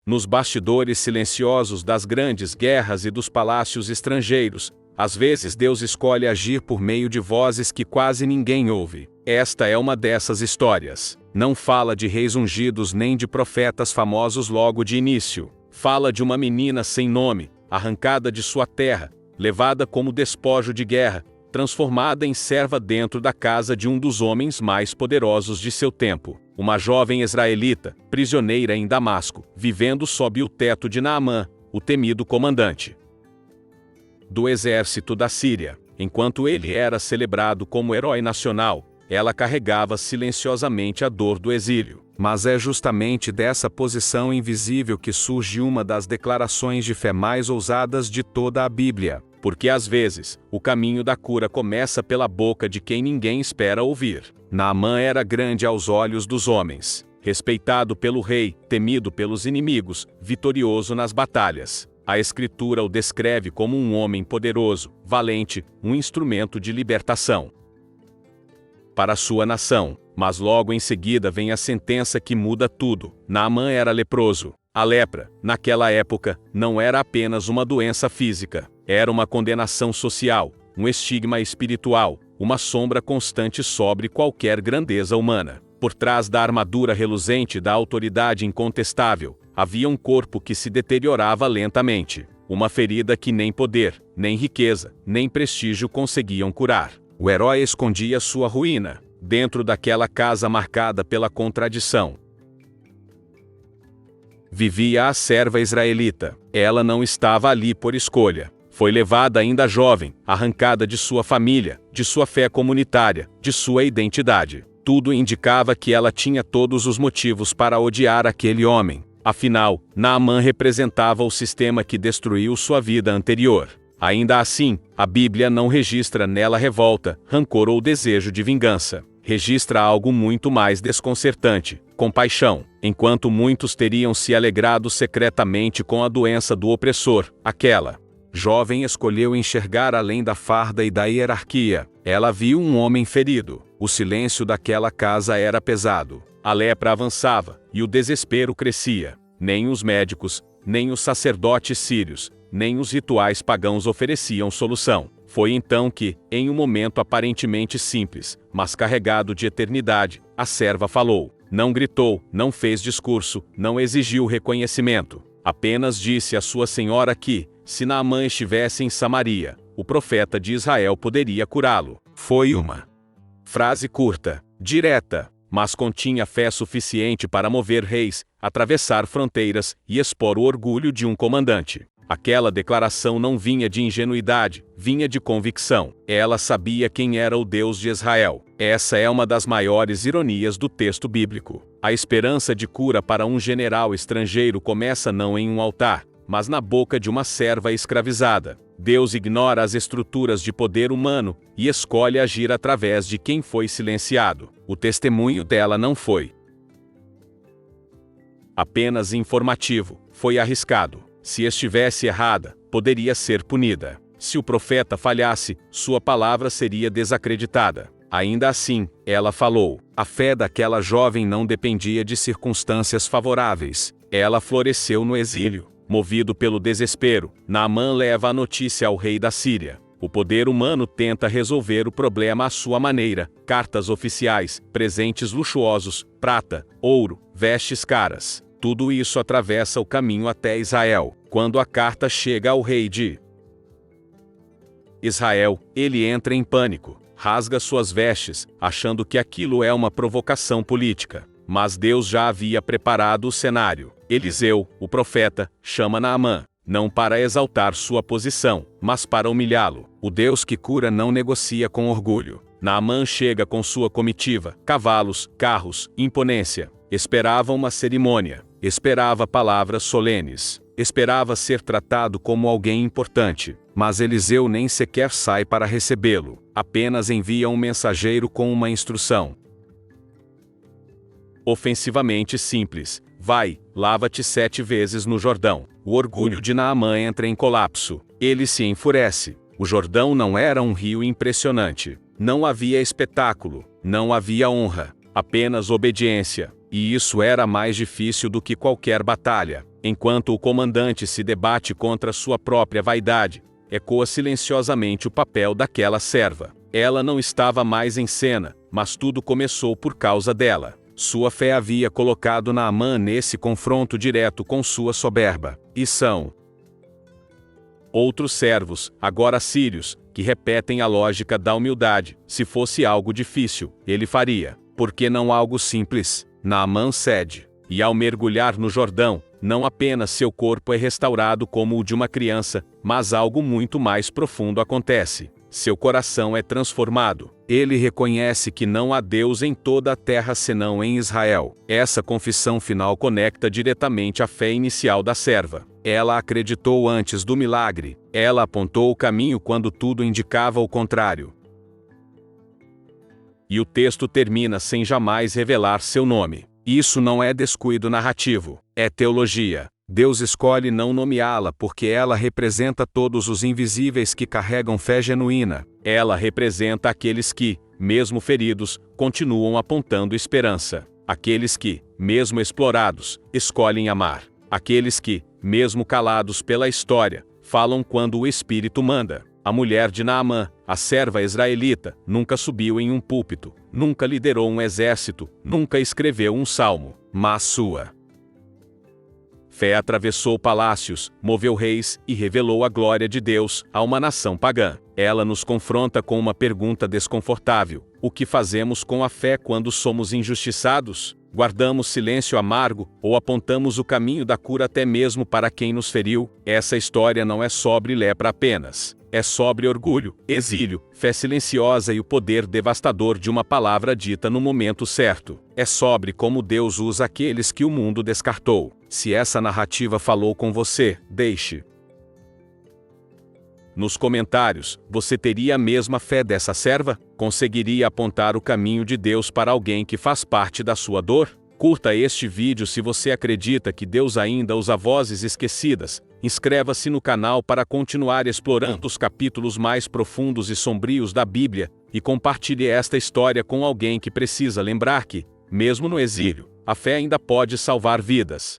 nos bastidores silenciosos das grandes guerras e dos palácios estrangeiros, às vezes Deus escolhe agir por meio de vozes que quase ninguém ouve. Esta é uma dessas histórias. Não fala de reis ungidos nem de profetas famosos logo de início. Fala de uma menina sem nome, arrancada de sua terra, levada como despojo de guerra, transformada em serva dentro da casa de um dos homens mais poderosos de seu tempo. Uma jovem israelita, prisioneira em Damasco, vivendo sob o teto de Naamã, o temido comandante do exército da Síria. Enquanto ele era celebrado como herói nacional, ela carregava silenciosamente a dor do exílio. Mas é justamente dessa posição invisível que surge uma das declarações de fé mais ousadas de toda a Bíblia. Porque às vezes, o caminho da cura começa pela boca de quem ninguém espera ouvir. Naamã era grande aos olhos dos homens, respeitado pelo rei, temido pelos inimigos, vitorioso nas batalhas. A Escritura o descreve como um homem poderoso, valente, um instrumento de libertação para sua nação. Mas logo em seguida vem a sentença que muda tudo. Naamã era leproso. A lepra, naquela época, não era apenas uma doença física. Era uma condenação social, um estigma espiritual, uma sombra constante sobre qualquer grandeza humana. Por trás da armadura reluzente da autoridade incontestável, havia um corpo que se deteriorava lentamente. Uma ferida que nem poder, nem riqueza, nem prestígio conseguiam curar. O herói escondia sua ruína dentro daquela casa marcada pela contradição. Vivia a serva israelita. Ela não estava ali por escolha. Foi levada ainda jovem, arrancada de sua família, de sua fé comunitária, de sua identidade. Tudo indicava que ela tinha todos os motivos para odiar aquele homem. Afinal, Naamã representava o sistema que destruiu sua vida anterior. Ainda assim, a Bíblia não registra nela revolta, rancor ou desejo de vingança. Registra algo muito mais desconcertante: compaixão. Enquanto muitos teriam se alegrado secretamente com a doença do opressor, aquela jovem escolheu enxergar além da farda e da hierarquia. Ela viu um homem ferido. O silêncio daquela casa era pesado. A lepra avançava, e o desespero crescia. Nem os médicos, nem os sacerdotes sírios, nem os rituais pagãos ofereciam solução. Foi então que, em um momento aparentemente simples, mas carregado de eternidade, a serva falou. Não gritou, não fez discurso, não exigiu reconhecimento. Apenas disse à sua senhora que, se Naamã estivesse em Samaria, o profeta de Israel poderia curá-lo. Foi uma frase curta, direta, mas continha fé suficiente para mover reis, atravessar fronteiras e expor o orgulho de um comandante. Aquela declaração não vinha de ingenuidade, vinha de convicção. Ela sabia quem era o Deus de Israel. Essa é uma das maiores ironias do texto bíblico. A esperança de cura para um general estrangeiro começa não em um altar, mas na boca de uma serva escravizada. Deus ignora as estruturas de poder humano e escolhe agir através de quem foi silenciado. O testemunho dela não foi apenas informativo, foi arriscado. Se estivesse errada, poderia ser punida. Se o profeta falhasse, sua palavra seria desacreditada. Ainda assim, ela falou. A fé daquela jovem não dependia de circunstâncias favoráveis. Ela floresceu no exílio. Movido pelo desespero, Naamã leva a notícia ao rei da Síria. O poder humano tenta resolver o problema à sua maneira. Cartas oficiais, presentes luxuosos, prata, ouro, vestes caras. Tudo isso atravessa o caminho até Israel. Quando a carta chega ao rei de Israel, ele entra em pânico, rasga suas vestes, achando que aquilo é uma provocação política. Mas Deus já havia preparado o cenário. Eliseu, o profeta, chama Naamã, não para exaltar sua posição, mas para humilhá-lo. O Deus que cura não negocia com orgulho. Naamã chega com sua comitiva, cavalos, carros, imponência. Esperava uma cerimônia, esperava palavras solenes, esperava ser tratado como alguém importante. Mas Eliseu nem sequer sai para recebê-lo, apenas envia um mensageiro com uma instrução ofensivamente simples: vai, lava-te 7 vezes no Jordão. O orgulho de Naamã entra em colapso. Ele se enfurece. O Jordão não era um rio impressionante. Não havia espetáculo, não havia honra, apenas obediência. E isso era mais difícil do que qualquer batalha. Enquanto o comandante se debate contra sua própria vaidade, ecoa silenciosamente o papel daquela serva. Ela não estava mais em cena, mas tudo começou por causa dela. Sua fé havia colocado Naamã nesse confronto direto com sua soberba. E são outros servos, agora sírios, que repetem a lógica da humildade. Se fosse algo difícil, ele faria. Por que não algo simples? Naamã cede. E ao mergulhar no Jordão, não apenas seu corpo é restaurado como o de uma criança, mas algo muito mais profundo acontece. Seu coração é transformado. Ele reconhece que não há Deus em toda a terra senão em Israel. Essa confissão final conecta diretamente a fé inicial da serva. Ela acreditou antes do milagre. Ela apontou o caminho quando tudo indicava o contrário. E o texto termina sem jamais revelar seu nome. Isso não é descuido narrativo, é teologia. Deus escolhe não nomeá-la porque ela representa todos os invisíveis que carregam fé genuína. Ela representa aqueles que, mesmo feridos, continuam apontando esperança. Aqueles que, mesmo explorados, escolhem amar. Aqueles que, mesmo calados pela história, falam quando o Espírito manda. A mulher de Naamã, a serva israelita, nunca subiu em um púlpito, nunca liderou um exército, nunca escreveu um salmo, mas sua fé atravessou palácios, moveu reis e revelou a glória de Deus a uma nação pagã. Ela nos confronta com uma pergunta desconfortável: o que fazemos com a fé quando somos injustiçados? Guardamos silêncio amargo ou apontamos o caminho da cura até mesmo para quem nos feriu? Essa história não é sobre lepra apenas. É sobre orgulho, exílio, fé silenciosa e o poder devastador de uma palavra dita no momento certo. É sobre como Deus usa aqueles que o mundo descartou. Se essa narrativa falou com você, deixe nos comentários. Você teria a mesma fé dessa serva? Conseguiria apontar o caminho de Deus para alguém que faz parte da sua dor? Curta este vídeo se você acredita que Deus ainda usa vozes esquecidas. Inscreva-se no canal para continuar explorando os capítulos mais profundos e sombrios da Bíblia, e compartilhe esta história com alguém que precisa lembrar que, mesmo no exílio, a fé ainda pode salvar vidas.